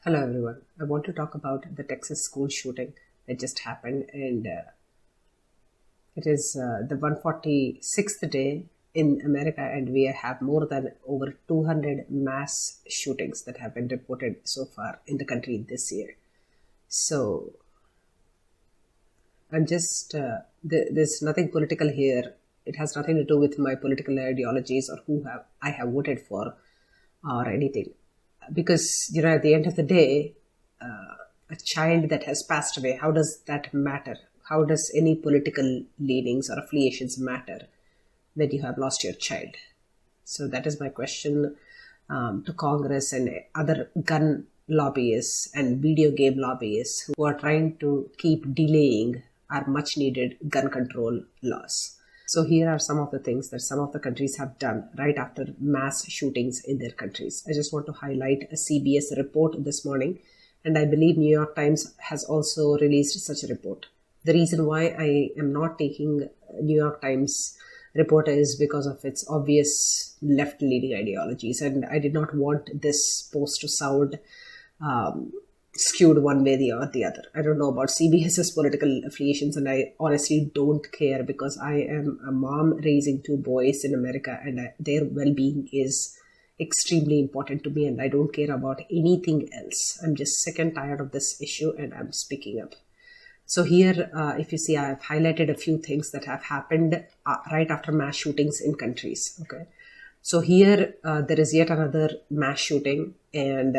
Hello everyone. I want to talk about the Texas school shooting that just happened, and it is the 146th day in America, and we have more than over 200 mass shootings that have been reported so far in the country this year. So I'm just there's nothing political here. It has nothing to do with my political ideologies or I have voted for or anything, because at the end of the day, a child that has passed away, how does that matter? How does any political leanings or affiliations matter when you have lost your child? So that is my question to Congress and other gun lobbyists and video game lobbyists who are trying to keep delaying our much needed gun control laws. So here are some of the things that some of the countries have done right after mass shootings in their countries. I just want to highlight a CBS report this morning, and I believe New York Times has also released such a report. The reason why I am not taking New York Times report is because of its obvious left-leaning ideologies, and I did not want this post to sound skewed one way or the other. I don't know about CBS's political affiliations, and I honestly don't care, because I am a mom raising two boys in America, and their well-being is extremely important to me, and I don't care about anything else. I'm just sick and tired of this issue, and I'm speaking up. So here, if you see, I've highlighted a few things that have happened right after mass shootings in countries. Okay, so here there is yet another mass shooting, and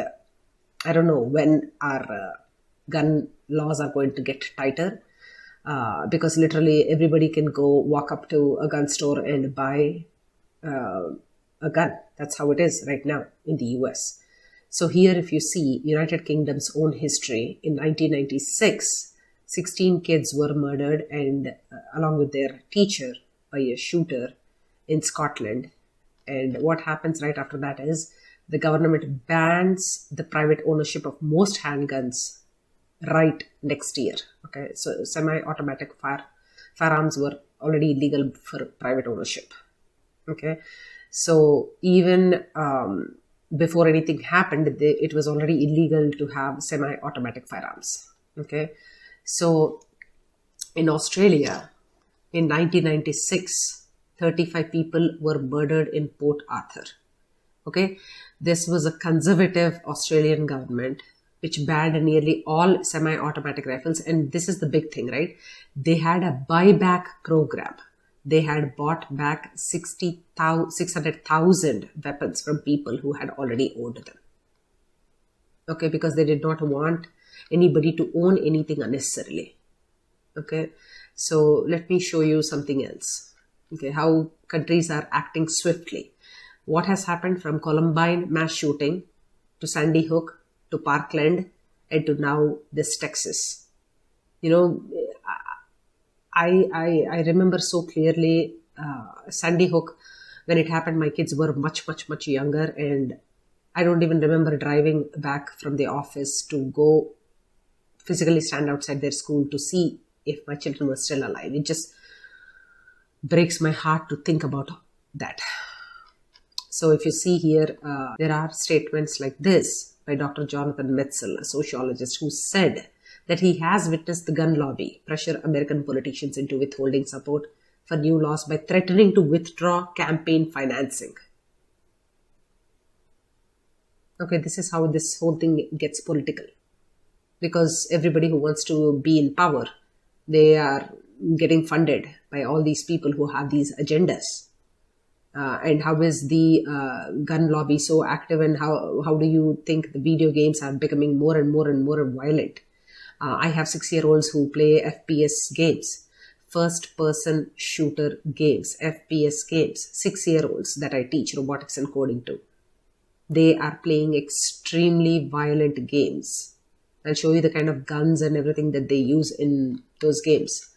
I don't know when our gun laws are going to get tighter, because literally everybody can go walk up to a gun store and buy a gun. That's how it is right now in the US. So here, if you see United Kingdom's own history, in 1996, 16 kids were murdered, and along with their teacher, by a shooter in Scotland. And what happens right after that is the government bans the private ownership of most handguns right next year. Okay, so semi-automatic firearms were already illegal for private ownership. Okay, so even before anything happened, it was already illegal to have semi-automatic firearms. Okay, so in Australia, in 1996, 35 people were murdered in Port Arthur. Okay, this was a conservative Australian government which banned nearly all semi-automatic rifles. And this is the big thing, right? They had a buyback program. They had bought back 600,000 weapons from people who had already owned them. Okay, because they did not want anybody to own anything unnecessarily. Okay, so let me show you something else. Okay, how countries are acting swiftly. What has happened from Columbine mass shooting to Sandy Hook to Parkland and to now this Texas. I remember so clearly Sandy Hook, when it happened, my kids were much, much, much younger, and I don't even remember driving back from the office to go physically stand outside their school to see if my children were still alive. It just breaks my heart to think about that. So if you see here, there are statements like this by Dr. Jonathan Metzl, a sociologist, who said that he has witnessed the gun lobby pressure American politicians into withholding support for new laws by threatening to withdraw campaign financing. Okay, this is how this whole thing gets political. Because everybody who wants to be in power, they are getting funded by all these people who have these agendas. And how is the gun lobby so active, and how do you think the video games are becoming more and more and more violent? I have 6-year-olds who play FPS games, first-person shooter games, FPS games, 6-year-olds that I teach robotics and coding to. They are playing extremely violent games. I'll show you the kind of guns and everything that they use in those games.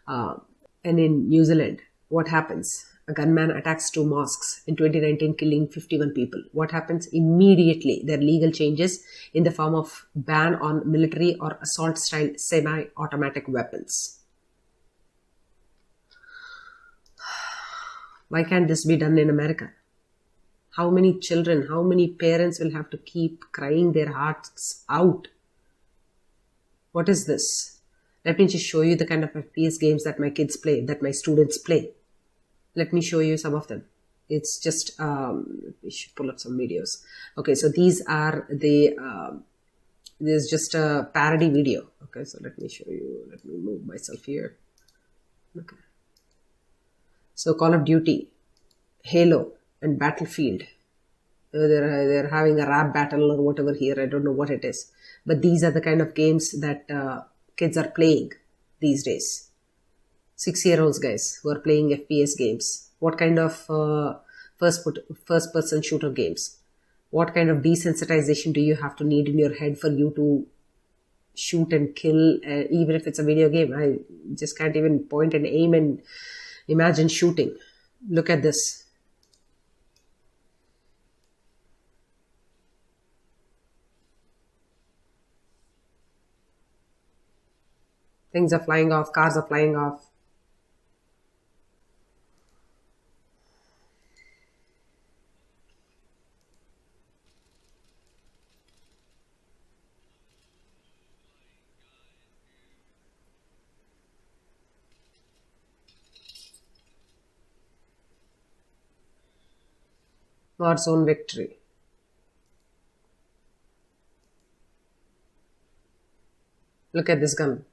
And in New Zealand, what happens? A gunman attacks 2 mosques in 2019, killing 51 people. What happens? Immediately, there are legal changes in the form of ban on military or assault-style semi-automatic weapons. Why can't this be done in America? How many children, how many parents will have to keep crying their hearts out? What is this? Let me just show you the kind of FPS games that my kids play, that my students play. Let me show you some of them. It's just, we should pull up some videos. Okay, so these are the, there's just a parody video. Okay, so let me show you, let me move myself here. Okay. So Call of Duty, Halo, and Battlefield. They're having a rap battle or whatever here. I don't know what it is. But these are the kind of games that kids are playing these days. 6-year-olds, guys, who are playing FPS games. What kind of first-person shooter games? What kind of desensitization do you have to need in your head for you to shoot and kill, even if it's a video game? I just can't even point and aim and imagine shooting. Look at this. Things are flying off, cars are flying off. Warzone victory. Look at this gun.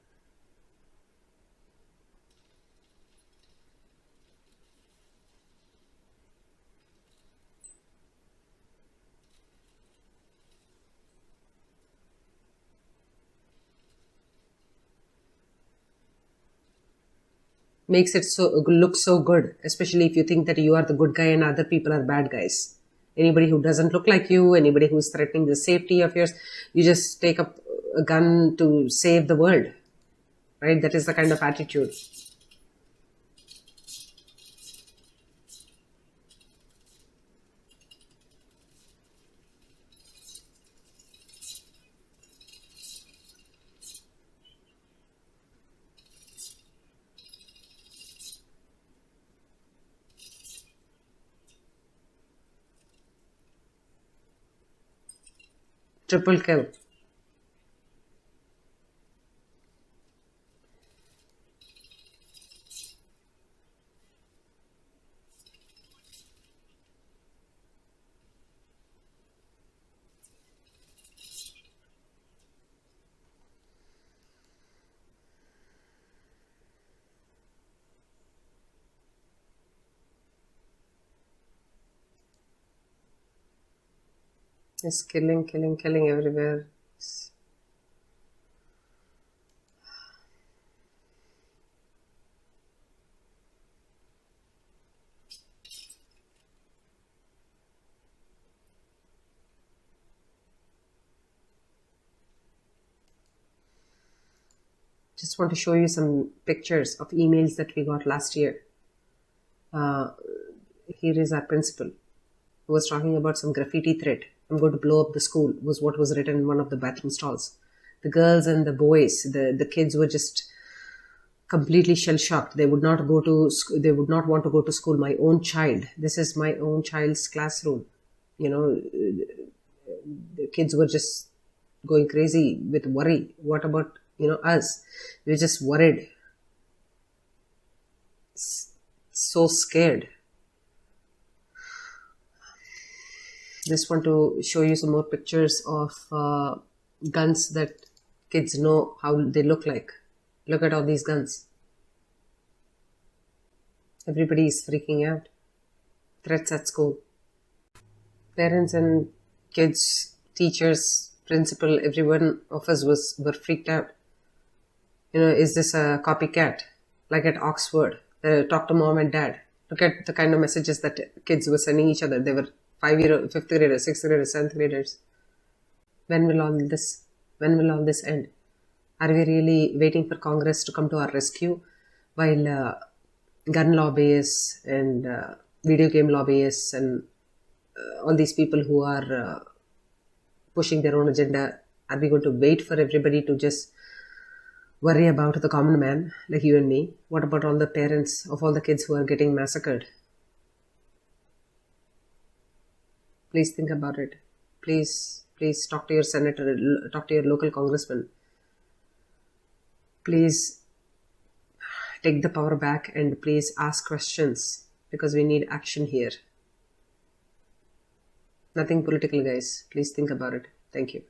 Makes it look so good, especially if you think that you are the good guy and other people are bad guys. Anybody who doesn't look like you, anybody who's threatening the safety of yours, you just take up a gun to save the world, right? That is the kind of attitude. Triple kill. Just killing everywhere. Just want to show you some pictures of emails that we got last year. Here is our principal who was talking about some graffiti threat. I'm going to blow up the school, was what was written in one of the bathroom stalls. The girls and the boys, the kids were just completely shell-shocked. They would not go to they would not want to go to school. My own child. This is my own child's classroom. You know, the kids were just going crazy with worry. What about, us? We're just worried. So scared. Just want to show you some more pictures of guns that kids know how they look like. Look at all these guns. Everybody is freaking out. Threats at school. Parents and kids, teachers, principal, everyone of us were freaked out. Is this a copycat? Like at Oxford, talk to mom and dad. Look at the kind of messages that kids were sending each other. They were 5th graders, 6th graders, 7th graders. When will all this end? Are we really waiting for Congress to come to our rescue while gun lobbyists and video game lobbyists and all these people who are pushing their own agenda, are we going to wait for everybody to just worry about the common man like you and me? What about all the parents of all the kids who are getting massacred? Please think about it. Please talk to your senator, talk to your local congressman. Please take the power back and please ask questions, because we need action here. Nothing political, guys. Please think about it. Thank you.